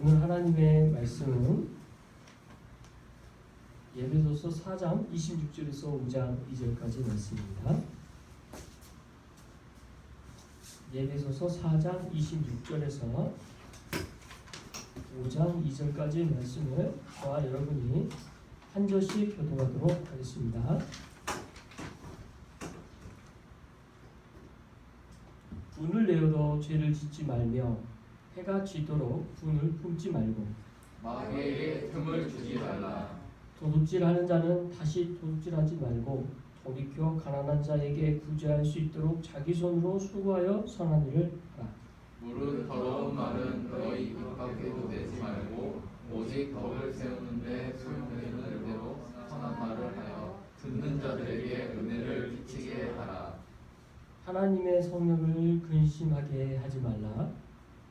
오늘 하나님의 말씀은 예배소서 4장 26절에서 5장 2절까지 말씀입니다. 예배소서 4장 26절에서 5장 2절까지 말씀을 저와 여러분이 한 절씩 교독하도록 하겠습니다. 분을 내어도 죄를 짓지 말며 해가 지도록 분을 품지 말고 마귀에게 틈을 주지 말라. 도둑질하는 자는 다시 도둑질하지 말고 돌이켜 가난한 자에게 구제할 수 있도록 자기 손으로 수고하여 선한 일을 하라. 물은 더러운 말은 너희 입 밖에도 내지 말고 오직 덕을 세우는데 소용되는 대로 선한 말을 하여 듣는 자들에게 은혜를 끼치게 하라. 하나님의 성령을 근심하게 하지 말라.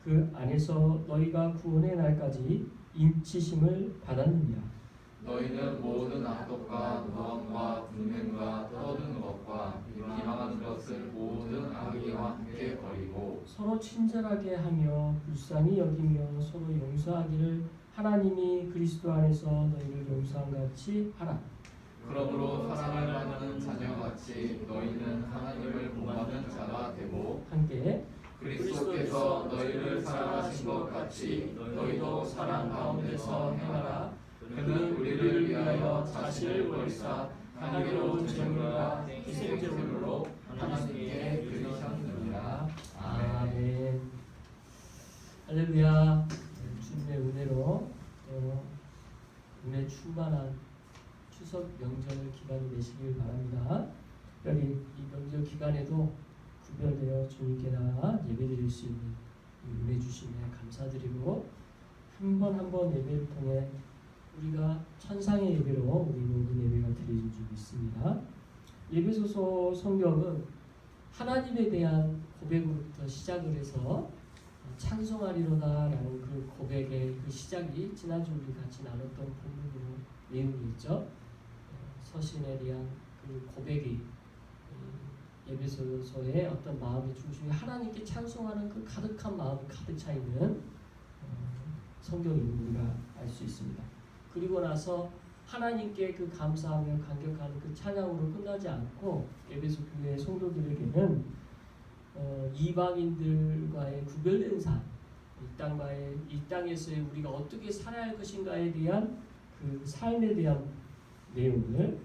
그 안에서 너희가 구원의 날까지 인치심을 받았느니라. 너희는 모든 악독과 노함과 분냄과 떠드는 것과 비방하는 것을 모든 악의와 함께 버리고 서로 친절하게 하며 불쌍히 여기며 서로 용서하기를 하나님이 그리스도 안에서 너희를 용서한 같이 하라. 그러므로 사랑을 받는 자녀같이 너희는 하나님을 본받는 자가 되고 함께 그리스도께서 너희를 사랑하신 것 같이 너희도 사랑 가운데서 행하라. 그는 우리를 위하여 자신을 버리사 향기로운 제물과 희생제물로 하나님께 드리셨느니라. 아멘. 할렐루야. 주님의 은혜로 은혜 충만한 추석 명절 기간이 되시길 바랍니다. 특별히 이 명절 기간에도 구별되어 주님께나 예배드릴 수 있는 은혜 주심에 감사드리고 한 번 한 번 예배를 통해 우리가 천상의 예배로 우리 모든 예배가 드려진 줄 믿습니다. 예배소서 성경은 하나님에 대한 고백으로부터 시작을 해서 찬송하리로다라는 그 고백의 그 시작이 지난주 우리 같이 나눴던 본문으로 내용이 있죠. 서신에 대한 그 고백이 예배소서의 어떤 마음의 중심에 하나님께 찬송하는 그 가득한 마음이 가득 차 있는 성경임을 우리가 알 수 있습니다. 그리고 나서 하나님께 그 감사하며 감격하는 그 찬양으로 끝나지 않고 에베소 교회 성도들에게는 이방인들과의 구별된 삶, 이 땅에서의 우리가 어떻게 살아야 할 것인가에 대한 그 삶에 대한 내용을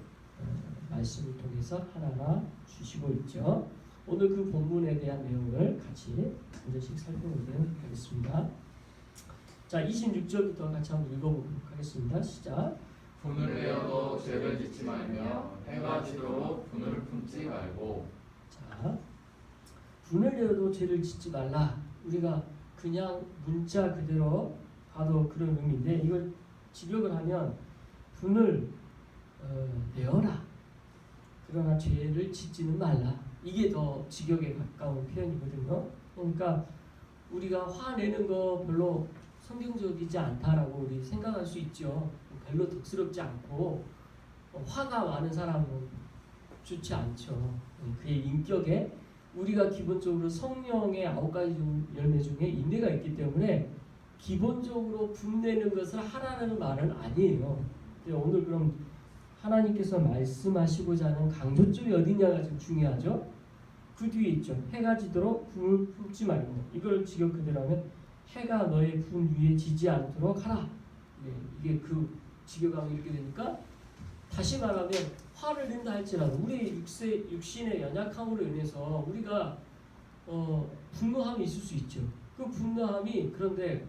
말씀을 통해서 하나하나 주시고 있죠. 오늘 그 본문에 대한 내용을 같이 한 절씩 살펴보도록 하겠습니다. 자, 26절부터 같이 한번 읽어보도록 하겠습니다. 시작. 분을 내어도 죄를 짓지 말며 해가 지도록 분을 품지 말고. 자, 분을 내어도 죄를 짓지 말라. 우리가 그냥 문자 그대로 봐도 그런 의미인데 이걸 직역을 하면 분을 내어라. 그러나 죄를 짓지는 말라. 이게 더 직역에 가까운 표현이거든요. 그러니까 우리가 화내는 거 별로 성경적이지 않다라고 우리 생각할 수 있죠. 별로 덕스럽지 않고 화가 많은 사람은 좋지 않죠. 그의 인격에 우리가 기본적으로 성령의 9가지 열매 중에 인내가 있기 때문에 기본적으로 분내는 것을 하라는 말은 아니에요. 오늘 그럼 하나님께서 말씀하시고자 하는 강조점이 어디냐가 좀 중요하죠. 그 뒤에 있죠. 해가 지도록 분을 품지 말고. 이걸 직역 그대로 하면 해가 너의 분 위에 지지 않도록 하라. 이게 그 직역하면 이렇게 되니까 다시 말하면 화를 낸다 할지라도 우리 육신의 연약함으로 인해서 우리가 분노함이 있을 수 있죠. 그 분노함이 그런데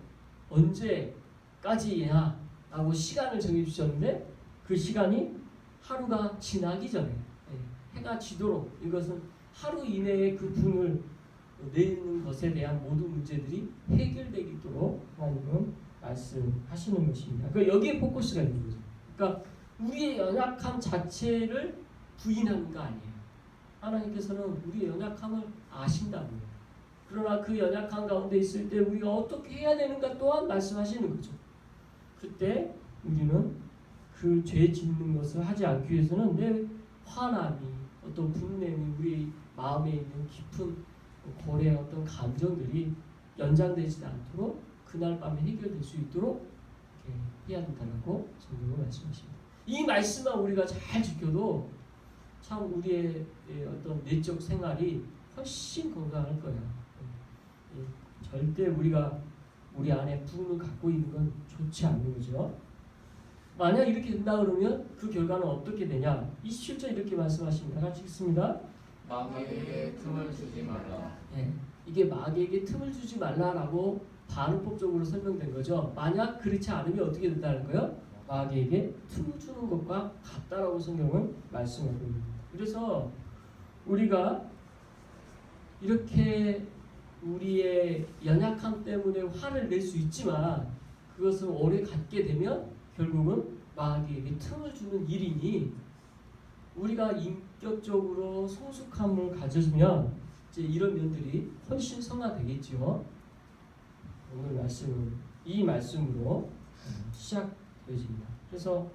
언제까지야 라고 시간을 정해주셨는데 그 시간이 하루가 지나기 전에 해가 지도록 이것은 하루 이내에 그 분을 내는 것에 대한 모든 문제들이 해결되도록 하나님은 말씀하시는 것입니다. 그러니까 여기에 포커스가 있는 거죠. 그러니까 우리의 연약함 자체를 부인하는 거 아니에요. 하나님께서는 우리의 연약함을 아신다고요. 그러나 그 연약함 가운데 있을 때 우리가 어떻게 해야 되는가 또한 말씀하시는 거죠. 그때 우리는 그 죄 짓는 것을 하지 않기 위해서는 내 화남이 어떤 분냄이 우리 마음에 있는 깊은 고래의 어떤 감정들이 연장되지 않도록 그날 밤에 해결될 수 있도록 이렇게 해야 된다고 성경은 말씀하십니다. 이 말씀만 우리가 잘 지켜도 참 우리의 어떤 내적 생활이 훨씬 건강할 거예요. 절대 우리가 우리 안에 분을 갖고 있는 건 좋지 않는 거죠. 만약 이렇게 된다 그러면 그 결과는 어떻게 되냐? 27절 이렇게 말씀하십니다. 같이 읽습니다. 마귀에게 틈을 주지 말라. 이게 마귀에게 틈을 주지 말라라고 반응법적으로 설명된 거죠. 만약 그렇지 않으면 어떻게 된다는 거예요? 마귀에게 틈을 주는 것과 같다라고 성경은 말씀하고 있습니다. 그래서 우리가 이렇게 우리의 연약함 때문에 화를 낼 수 있지만 그것을 오래 갖게 되면 결국은 마귀에게 틈을 주는 일이니 우리가 인격적으로 성숙함을 가져주면 이제 이런 면들이 훨씬 성화되겠죠. 오늘 말씀은 이 말씀으로 시작되어집니다. 그래서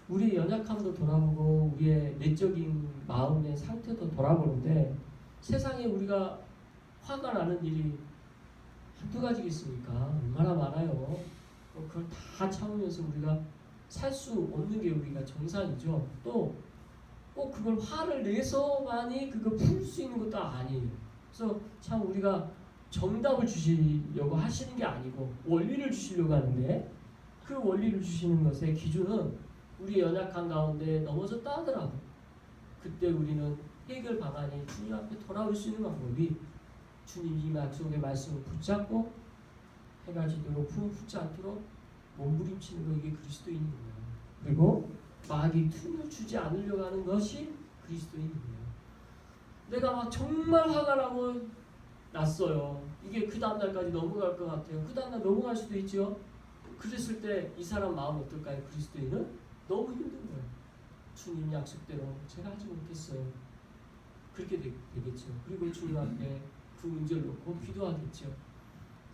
우리의 연약함도 돌아보고 우리의 내적인 마음의 상태도 돌아보는데 세상에 우리가 화가 나는 일이 한두 가지겠습니까? 얼마나 많아요. 그걸 다 참으면서 우리가 살 수 없는 게 우리가 정상이죠. 또 꼭 그걸 화를 내서만이 그거 풀 수 있는 것도 아니에요. 그래서 참 우리가 정답을 주시려고 하시는 게 아니고 원리를 주시려고 하는데 그 원리를 주시는 것의 기준은 우리의 연약한 가운데 넘어졌다 하더라도 그때 우리는 해결 방안이 주님 앞에 돌아올 수 있는 방법이 주님 이 약속의 말씀을 붙잡고 해가 지도록 품을 붙지 않도록 몸부림치는 거 이게 그리스도인인 거예요. 그리고 마귀 틈을 주지 않으려고 하는 것이 그리스도인인 거예요. 내가 막 정말 화가 나고 났어요. 이게 그 다음날까지 넘어갈 것 같아요. 그 다음날 넘어갈 수도 있죠. 그랬을 때 이 사람 마음 어떨까요? 그리스도인은 너무 힘든 거예요. 주님 약속대로 제가 하지 못했어요. 그렇게 되겠죠. 그리고 주님 앞에 그 문제를 놓고 기도하겠죠.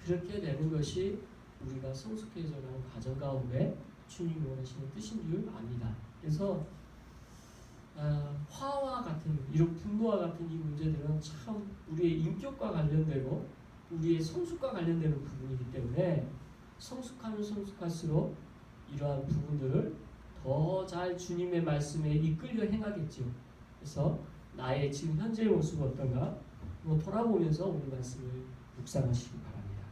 그렇게 되는 것이 우리가 성숙해져가는 과정 가운데 주님이 원하시는 뜻인 줄 압니다. 그래서 화와 같은 이런 분노와 같은 이 문제들은 참 우리의 인격과 관련되고 우리의 성숙과 관련되는 부분이기 때문에 성숙하면 성숙할수록 이러한 부분들을 더 잘 주님의 말씀에 이끌려 행하겠죠. 그래서 나의 지금 현재의 모습은 어떤가 돌아보면서 오늘 말씀을 묵상하시기 바랍니다.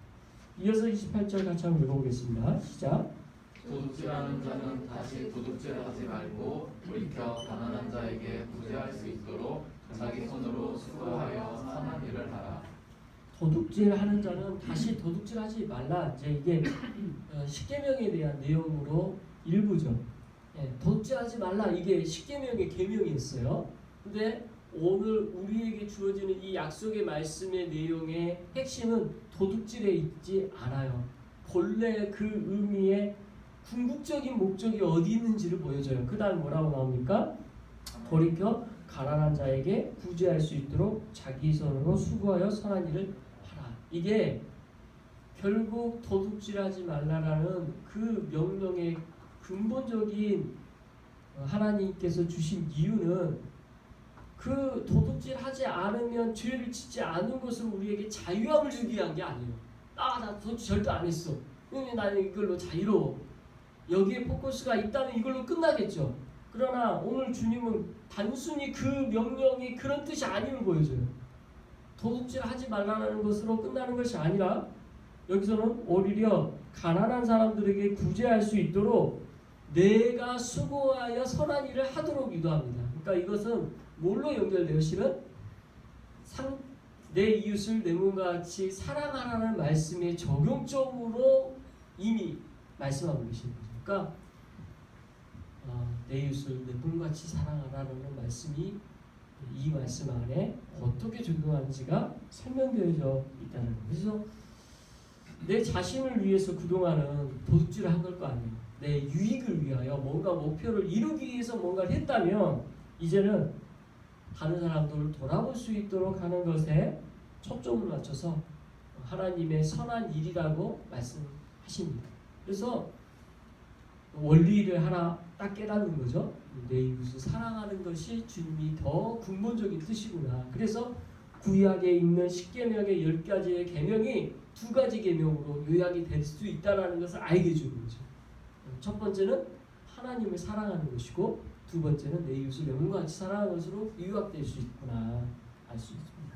이어서 28절 같이 한번 읽어보겠습니다. 시작. 도둑질하는 자는 다시 도둑질하지 말고 돌이켜 가난한 자에게 구제할 수 있도록 자기 손으로 수고하여 선한 일을 하라. 도둑질하는 자는 다시 도둑질하지 말라. 이제 이게 십계명에 대한 내용으로 일부죠. 도둑질하지 말라. 이게 십계명의 계명이었어요. 근데 오늘 우리에게 주어지는 이 약속의 말씀의 내용의 핵심은 도둑질에 있지 않아요. 본래 그 의미의 궁극적인 목적이 어디 있는지를 보여줘요. 그 다음 뭐라고 나옵니까? 돌이켜 가난한 자에게 구제할 수 있도록 자기 손으로 수고하여 선한 일을 하라. 이게 결국 도둑질하지 말라라는 그 명령의 근본적인 하나님께서 주신 이유는 그 도둑질하지 않으면 죄를 짓지 않은 것으로 우리에게 자유함을 주기 위한 게 아니에요. 나 도둑질 절대 안 했어. 왜냐면 나는 이걸로 자유로워. 여기에 포커스가 있다면 이걸로 끝나겠죠. 그러나 오늘 주님은 단순히 그 명령이 그런 뜻이 아님을 보여줘요. 도둑질하지 말라는 것으로 끝나는 것이 아니라 여기서는 오히려 가난한 사람들에게 구제할 수 있도록 내가 수고하여 선한 일을 하도록 유도합니다. 그러니까 이것은 뭘로 연결돼요? 실은 내 이웃을 내 몸과 같이 사랑하라는 말씀의 적용점으로 이미 말씀하고 계시는 거죠. 그러니까 내 이웃을 내 몸과 같이 사랑하라는 말씀이 이 말씀 안에 어떻게 적용하는지가 설명되어져 있다는 거예요. 그래서 내 자신을 위해서 그동안은 도둑질을 한 걸 거 아니에요. 내 유익을 위하여 뭔가 목표를 이루기 위해서 뭔가를 했다면 이제는 다른 사람들을 돌아볼 수 있도록 하는 것에 초점을 맞춰서 하나님의 선한 일이라고 말씀하십니다. 그래서 원리를 하나 딱 깨닫는 거죠. 내 이웃을 사랑하는 것이 주님이 더 근본적인 뜻이구나. 그래서 구약에 있는 10계명의 10가지의 계명이 2가지 계명으로 요약이 될 수 있다는 것을 알게 주는 거죠. 첫 번째는 하나님을 사랑하는 것이고 두 번째는 내 이웃을 내 몸과 같이 사랑하는 것으로 요약될 수 있구나 알 수 있습니다.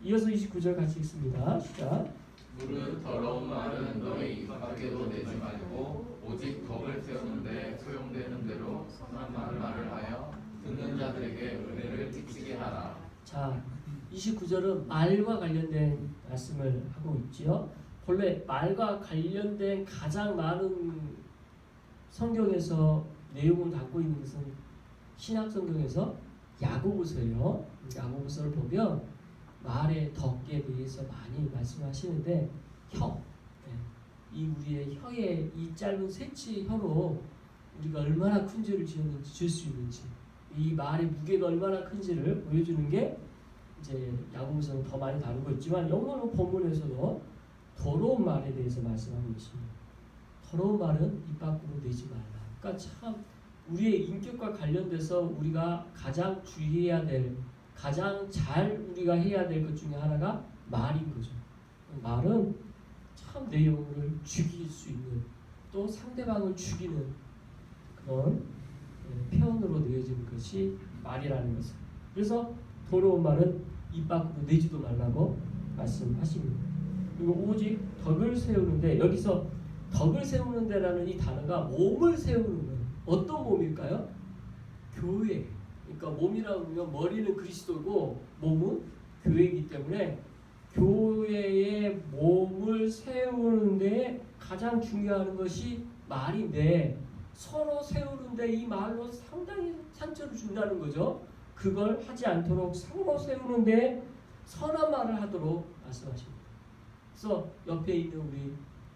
이어서 29절 같이 읽습니다. 시작. 무릇 더러운 말은 너희 입 밖에도 내지 말고 오직 덕을 세우는데 소용되는 대로 선한 말을 하여 듣는 자들에게 은혜를 끼치게 하라. 자, 29절은 말과 관련된 말씀을 하고 있지요. 본래 말과 관련된 가장 많은 성경에서 내용을 갖고 있는 것은 신약 성경에서 야고보서예요. 야고보서를 보면 말의 덕에 대해서 많이 말씀하시는데 혀, 이 우리의 혀의 이 짧은 새치 혀로 우리가 얼마나 큰 죄를 지었는지 질 수 있는지 이 말의 무게가 얼마나 큰지를 보여주는 게 이제 야고보서는 더 많이 다루고 있지만 영어로 본문에서도 더러운 말에 대해서 말씀하고 있습니다. 더러운 말은 입 밖으로 내지 말라. 그러니까 참 우리의 인격과 관련돼서 우리가 가장 주의해야 될 가장 잘 우리가 해야 될 것 중에 하나가 말인 거죠. 말은 참 내 영혼을 죽일 수 있는 또 상대방을 죽이는 그런 표현으로 내어지는 것이 말이라는 것을. 그래서 더러운 말은 입 밖으로 내지도 말라고 말씀하십니다. 그리고 오직 덕을 세우는데 여기서 덕을 세우는 데라는 이 단어가 몸을 세우는 거예요. 어떤 몸일까요? 교회. 그러니까 몸이라고 하면 머리는 그리스도고 몸은 교회이기 때문에 교회의 몸을 세우는데 가장 중요한 것이 말인데 서로 세우는데 이 말로 상당히 상처를 준다는 거죠. 그걸 하지 않도록 서로 세우는데 선한 말을 하도록 말씀하십니다. 그래서 옆에 있는 우리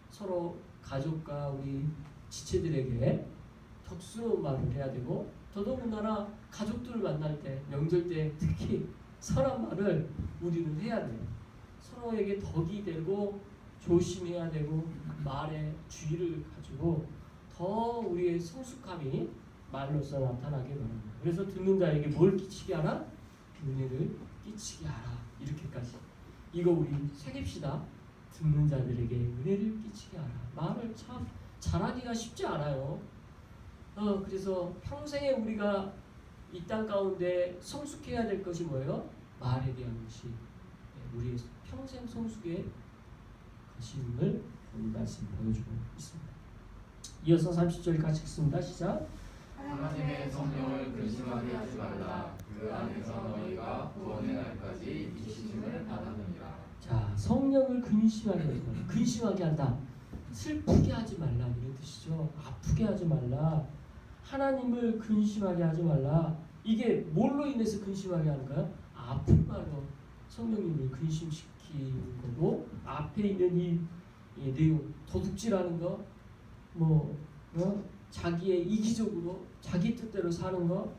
서로 가족과 우리 지체들에게 덕스러운 말을 해야 되고 더더군다나 가족들을 만날 때 명절 때 특히 선한 말을 우리는 해야 돼요. 서로에게 덕이 되고 조심해야 되고 말의 주의를 가지고 더 우리의 성숙함이 말로써 나타나게 바랍니다. 그래서 듣는 자에게 뭘 끼치게 하라? 은혜를 끼치게 하라. 이렇게까지. 이거 우리 새깁시다. 듣는 자들에게 은혜를 끼치게 하라. 말을 참 잘하기가 쉽지 않아요. 그래서 평생에 우리가 이 땅 가운데 성숙해야 될 것이 뭐예요? 말에 대한 것이 우리의 평생 성숙의 것임을 오늘 말씀 보여주고 있습니다. 이어서 30절 같이 읽습니다. 시작. 하나님의 성령을 근심하게 하지 말라. 그 안에서 너희가 구원의 날까지 이기심을 받았느니라. 자, 성령을 근심하게 하지 말라. 근심하게 한다. 슬프게 하지 말라 이런 뜻이죠. 아프게 하지 말라. 하나님을 근심하게 하지 말라. 이게 뭘로 인해서 근심하게 하는 거야? 아픈 말로 성령님을 근심시키는 거고 앞에 있는 이 내용 도둑질하는 거, 자기의 이기적으로 자기 뜻대로 사는 거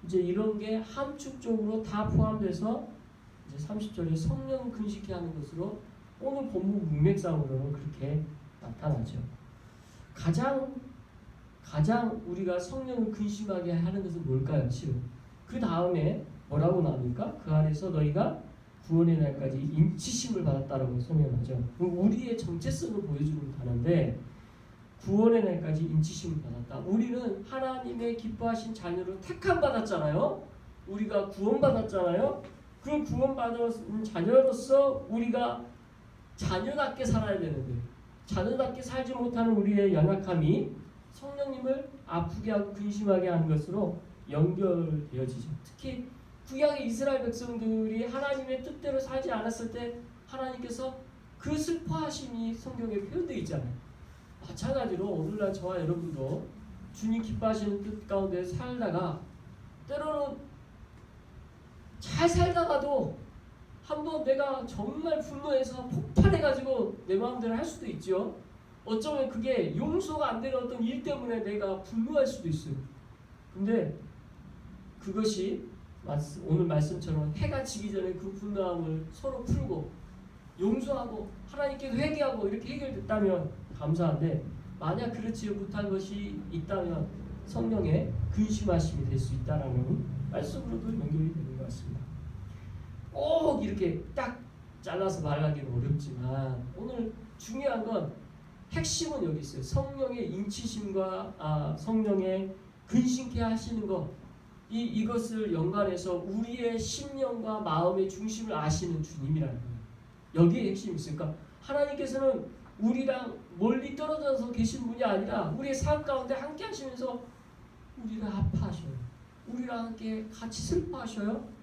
이제 이런 게 함축적으로 다 포함돼서 이제 30절에 성령 근심케 하는 것으로 오늘 본문 문맥상으로는 그렇게 나타나죠. 가장 우리가 성령을 근심하게 하는 것은 뭘까요? 실은 그 다음에 뭐라고 나옵니까? 그 안에서 너희가 구원의 날까지 인치심을 받았다라고 설명하죠. 우리의 정체성을 보여주는 단어인데 구원의 날까지 인치심을 받았다. 우리는 하나님의 기뻐하신 자녀로 택함 받았잖아요. 우리가 구원받았잖아요. 그 구원받은 자녀로서 우리가 자녀답게 살아야 되는데 자녀답게 살지 못하는 우리의 연약함이 성령님을 아프게 하고 근심하게 하는 것으로 연결되어지죠. 특히 구약의 이스라엘 백성들이 하나님의 뜻대로 살지 않았을 때 하나님께서 그 슬퍼하심이 성경에 표현되어 있잖아요. 마찬가지로 오늘날 저와 여러분도 주님 기뻐하시는 뜻 가운데 살다가 때로는 잘 살다가도 한번 내가 정말 분노해서 폭발해가지고 내 마음대로 할 수도 있죠. 어쩌면 그게 용서가 안 되는 어떤 일 때문에 내가 분노할 수도 있어요. 근데 그것이 오늘 말씀처럼 해가 지기 전에 그 분노함을 서로 풀고 용서하고 하나님께 회개하고 이렇게 해결됐다면 감사한데 만약 그렇지 못한 것이 있다면 성령의 근심하심이 될 수 있다라는 말씀으로도 연결이 되는 것 같습니다. 꼭 이렇게 딱 잘라서 말하기는 어렵지만 오늘 중요한 건 핵심은 여기 있어요. 성령의 인치심과 성령의 근신케 하시는 것. 이것을 연관해서 우리의 심령과 마음의 중심을 아시는 주님이라는 거예요. 여기에 핵심이 있으니까 하나님께서는 우리랑 멀리 떨어져서 계신 분이 아니라 우리의 삶 가운데 함께 하시면서 우리를 아파하셔요. 우리랑 함께 같이 슬퍼하셔요.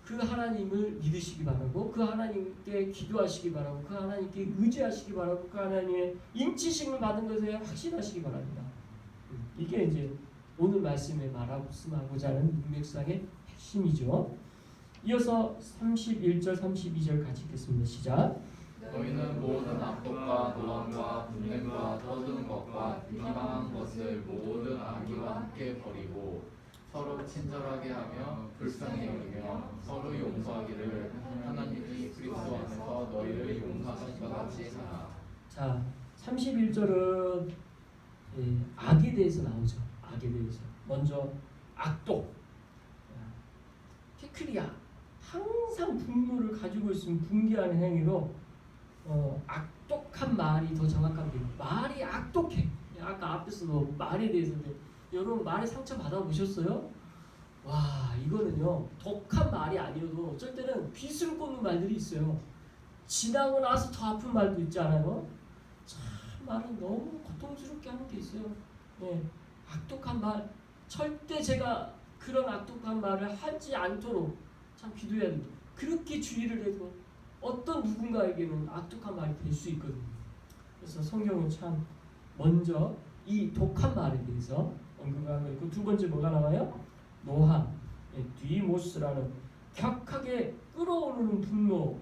그 하나님을 믿으시기 바라고 그 하나님께 기도하시기 바라고 그 하나님께 의지하시기 바라고 그 하나님의 인치심을 받은 것에 확신하시기 바랍니다. 이게 이제 오늘 말씀에 말씀하고자 하는 문맥상의 핵심이죠. 이어서 31절 32절 같이 읽겠습니다. 시작. 너희는 모든 악독과 노함과 분냄과 떠드는 것과 비방한 것을 모든 악의와 함께 버리고 서로 친절하게 하며 불쌍히 여기며 서로 용서하기를 하나님이 그리스도 안에서 너희를 용서하신 것 같이 하라. 자, 31절은 악에 대해서 나오죠. 악에 대해서. 먼저 악독, 피크리아, 항상 분노를 가지고 있으면 분개하는 행위로 악독한 말이 더 정확한데 말이 악독해. 아까 앞에서도 말에 대해서 여러분 말에 상처 받아보셨어요? 와 이거는요 독한 말이 아니어도 어쩔 때는 빗을 꽂는 말들이 있어요. 지나고 나서 더 아픈 말도 있지 않아요? 참 말은 너무 고통스럽게 하는 게 있어요. 네, 악독한 말 절대 제가 그런 악독한 말을 하지 않도록 참 기도해야 됩니다. 그렇게 주의를 해도 어떤 누군가에게는 악독한 말이 될 수 있거든요. 그래서 성경은 참 먼저 이 독한 말에 대해서 언급하고 있고 두 번째 뭐가 나와요? 노함, 디모스라는 격하게 끌어오르는 분노,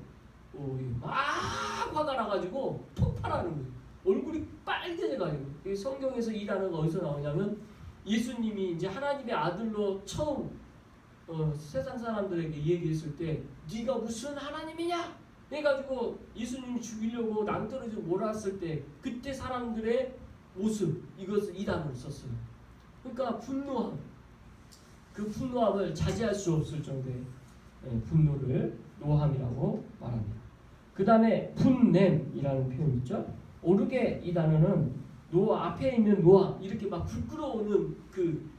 막 화가 나가지고 폭발하는 거예요. 얼굴이 빨개져가지고. 성경에서 이 단어가 어디서 나오냐면 예수님이 이제 하나님의 아들로 처음 세상 사람들에게 얘기했을 때 네가 무슨 하나님이냐? 해가지고 예수님이 죽이려고 낭떠러지로 몰았을 때 그때 사람들의 모습 이것을 이 단어를 썼어요. 그러니까 분노함, 그 분노함을 자제할 수 없을 정도의 분노를 노함이라고 말합니다. 그 다음에 분냄이라는 표현 있죠. 오르게 이 단어는 앞에 있는 노함 이렇게 막 불끄러오는 그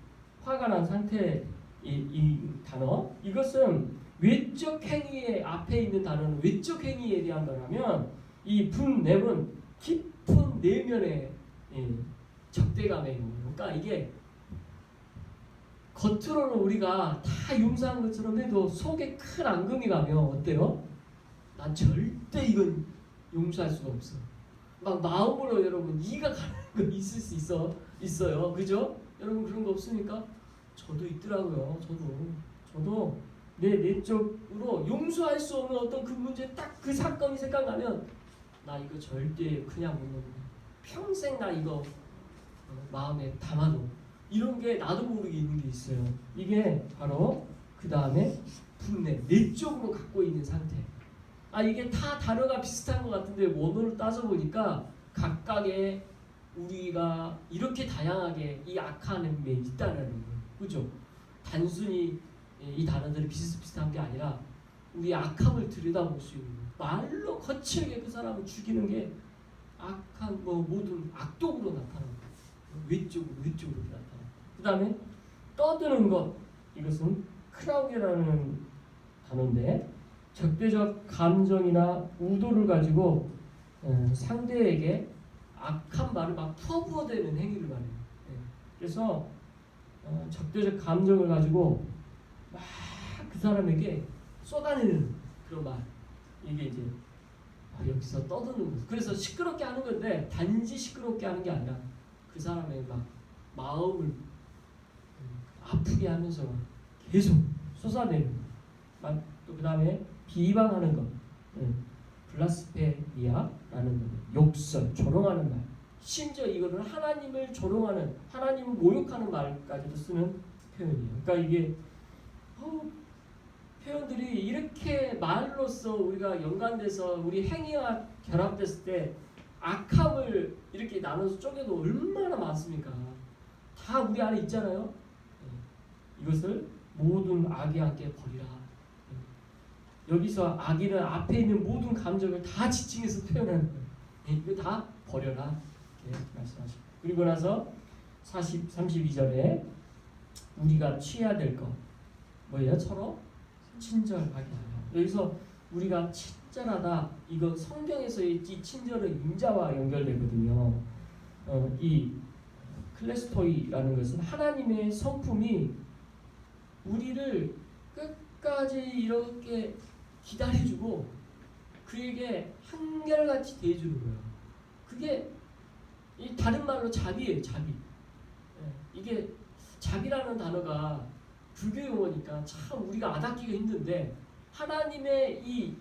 화가 난 상태 이 단어 이것은 외적 행위의 앞에 있는 단어는 외적 행위에 대한 거라면 이 분냄은 깊은 내면의 적대감에 있는 거예요. 그러니까 이게 겉으로는 우리가 다 용서한 것처럼 해도 속에 큰 앙금이 가면 어때요? 난 절대 이건 용서할 수가 없어. 막 마음으로 여러분 이가 가는 거 있을 수 있어요. 그죠? 여러분 그런 거 없습니까? 저도 있더라고요. 저도 내 내적으로 용서할 수 없는 어떤 그 문제 딱 그 사건이 생각나면 나 이거 절대 그냥 못 넘겨. 평생 나 이거 마음에 담아둬. 이런 게 나도 모르게 있는 게 있어요. 이게 바로 그 다음에 분냄, 내적으로 갖고 있는 상태. 이게 다 단어가 비슷한 것 같은데 원어를 따져보니까 각각의 우리가 이렇게 다양하게 이 악한 면에 있다는 거예요. 그죠? 단순히 이 단어들이 비슷비슷한 게 아니라 우리 악함을 들여다볼 수 있는 말로 거칠게 그 사람을 죽이는 게 악한 모든 악독으로 나타납니다. 외적으로 나타납니다. 그 다음에 떠드는 것 이것은 크라우게라는 단어인데 적대적 감정이나 우도를 가지고 상대에게 악한 말을 막 퍼부어대는 행위를 말해요. 그래서 적대적 감정을 가지고 막 그 사람에게 쏟아내는 그런 말 이게 이제 여기서 떠드는 것. 그래서 시끄럽게 하는 건데 단지 시끄럽게 하는 게 아니라 그 사람의 막 마음을 아프게 하면서 계속 쏟아내는 것. 또 그 다음에 비방하는 것, 블라스페미아라는 것, 욕설, 조롱하는 말. 심지어 이거는 하나님을 조롱하는, 하나님을 모욕하는 말까지도 쓰는 표현이에요. 그러니까 이게 표현들이 이렇게 말로써 우리가 연관돼서 우리 행위와 결합됐을 때 악함을 이렇게 나눠서 쪼개도 얼마나 많습니까? 다 우리 안에 있잖아요. 이것을 모든 악에 함께 버리라. 여기서 악인은 앞에 있는 모든 감정을 다 지칭해서 표현하는 거예요. 이거 다 버려라 이렇게 말씀하시고, 그리고 나서 32절에 우리가 취해야 될 것 뭐예요? 서로 친절하게 하라. 여기서 우리가 친절하다, 이거 성경에서의 이 친절은 인자와 연결되거든요. 이 클레스토이라는 것은 하나님의 성품이 우리를 끝까지 이렇게 기다려주고 그에게 한결같이 대해주는 거예요. 그게 이 다른 말로 자비예요. 자비. 이게 자비라는 단어가 불교 용어니까 참 우리가 와닿기가 힘든데, 하나님의 이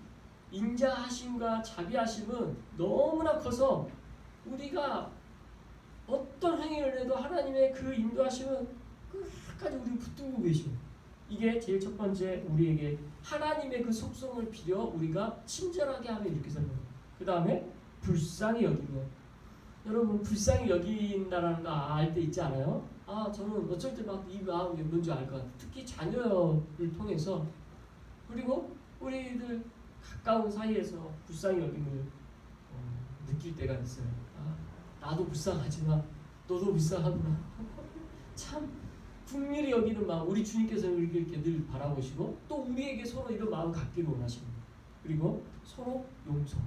인자하심과 자비하심은 너무나 커서 우리가 어떤 행위를 해도 하나님의 그 인도하심은 끝까지 우리 붙들고 계셔요. 이게 제일 첫 번째, 우리에게 하나님의 그 속성을 빌려 우리가 친절하게 하면 이렇게 설명해요. 그 다음에 불쌍히 여기면, 여러분 불쌍히 여긴다라는 거 알 때 있지 않아요? 저는 어쩔 때 막 이 마음이 뭔지 알 것 같아요. 특히 자녀를 통해서, 그리고 우리들 가까운 사이에서 불쌍히 여김을 느낄 때가 있어요. 나도 불쌍하지만 너도 불쌍하구나. 참 국민이 여기는 마음, 우리 주님께서는 우리를 이렇게 늘 바라보시고 또 우리에게 서로 이런 마음 갖기를 원하십니다. 그리고 서로 용서.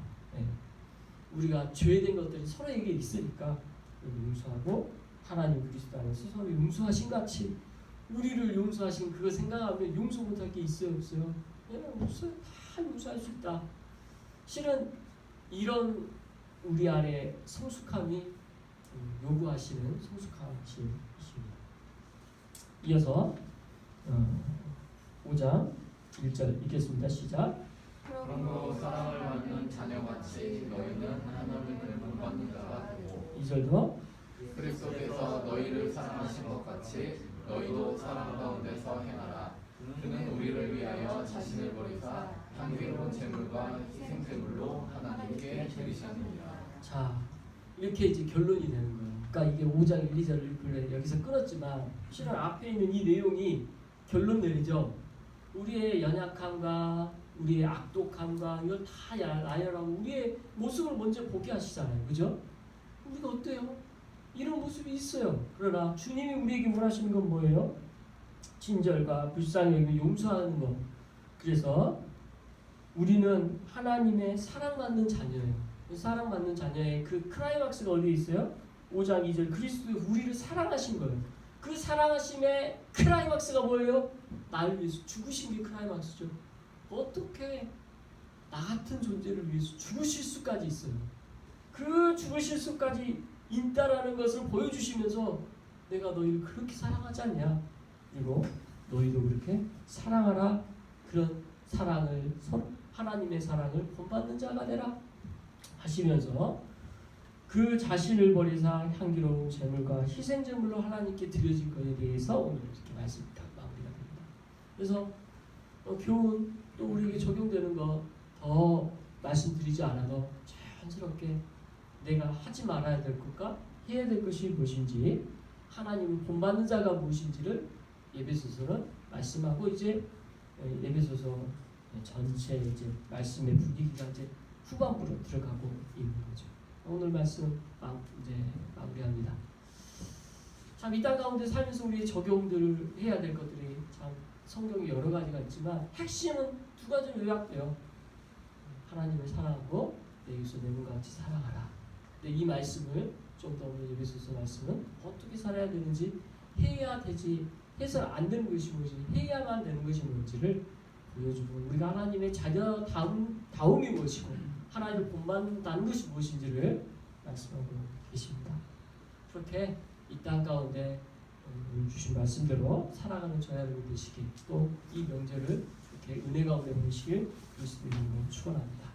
우리가 죄된 것들이 서로에게 있으니까 용서하고, 하나님 그리스도 안에서 서로 용서하신 같이 우리를 용서하신 그거 생각하면 용서 못할 게 있어요? 없어요? 없어요. 다 용서할 수 있다. 실은 이런 우리 안에 성숙함이 요구하시는 성숙하심이십니다. 이어서 5장 1절 읽겠습니다. 시작. 그러므로 사랑을 받는 자녀같이 너희는 하나님을 본받는 자가 되고, 2절도 그리스도께서 너희를 사랑하신 것 같이 너희도 사랑 가운데서 행하라. 그는 우리를 위하여 자신을 버리사 향기로운 제물과 희생제물로 하나님께 드리셨느니라. 자, 이렇게 이제 결론이 되는 거예요. 그러니까 이게 5장 1, 2절을 읽길래 여기서 끊었지만 실은 앞에 있는 이 내용이 결론 내리죠. 우리의 연약함과 우리의 악독함과 이걸 다 나열하고 우리의 모습을 먼저 보게 하시잖아요. 그죠? 우리가 어때요? 이런 모습이 있어요. 그러나 주님이 우리에게 원하시는 건 뭐예요? 친절과 불쌍히 여기고 용서하는 것. 그래서 우리는 하나님의 사랑받는 자녀예요. 사랑받는 자녀의 그 클라이막스가 어디에 있어요? 5장 2절, 그리스도가 우리를 사랑하신 거예요. 그 사랑하심의 클라이막스가 뭐예요? 나를 위해서 죽으신 게 클라이막스죠. 어떻게 나 같은 존재를 위해서 죽으실 수까지 있어요. 그 죽으실 수까지 있다라는 것을 보여주시면서 내가 너희를 그렇게 사랑하지 않냐, 그리고 너희도 그렇게 사랑하라. 그런 사랑을, 하나님의 사랑을 본받는 자가 되라 하시면서 그 자신을 버리사 향기로운 제물과 희생제물로 하나님께 드려질 것에 대해서 오늘 이렇게 말씀이 딱 마무리가 됩니다. 그래서 교훈 또 우리에게 적용되는 거 더 말씀드리지 않아도 자연스럽게 내가 하지 말아야 될 것과 해야 될 것이 무엇인지, 하나님을 본받는 자가 무엇인지를 예배소서는 말씀하고, 이제 예배소서 전체 이제 말씀의 분위기가 이제 후반부로 들어가고 있는 거죠. 오늘 말씀 이제 마무리합니다. 참 이 땅 가운데 살면서 우리 적용들 해야 될 것들이 참 성경에 여러 가지가 있지만 핵심은 두 가지로 요약돼요. 하나님을 사랑하고 내 이웃을 내 몸과 같이 사랑하라. 근데 이 말씀을 좀 더 오늘 예배소서 말씀은 어떻게 살아야 되는지, 해야 되지 해서 안 되는 것이 무엇인지, 해야만 되는 것이 무엇인지를 보여주고, 우리가 하나님의 자녀다움이 무엇이고 하나님을 본받는다는 것이 무엇인지를 말씀하고 계십니다. 그렇게 이 땅 가운데 주신 말씀대로 살아가는 저희 여러분 되시길, 또 이 명절을 이렇게 은혜 가운데 보내시길 그리스도 이름으로 축원합니다.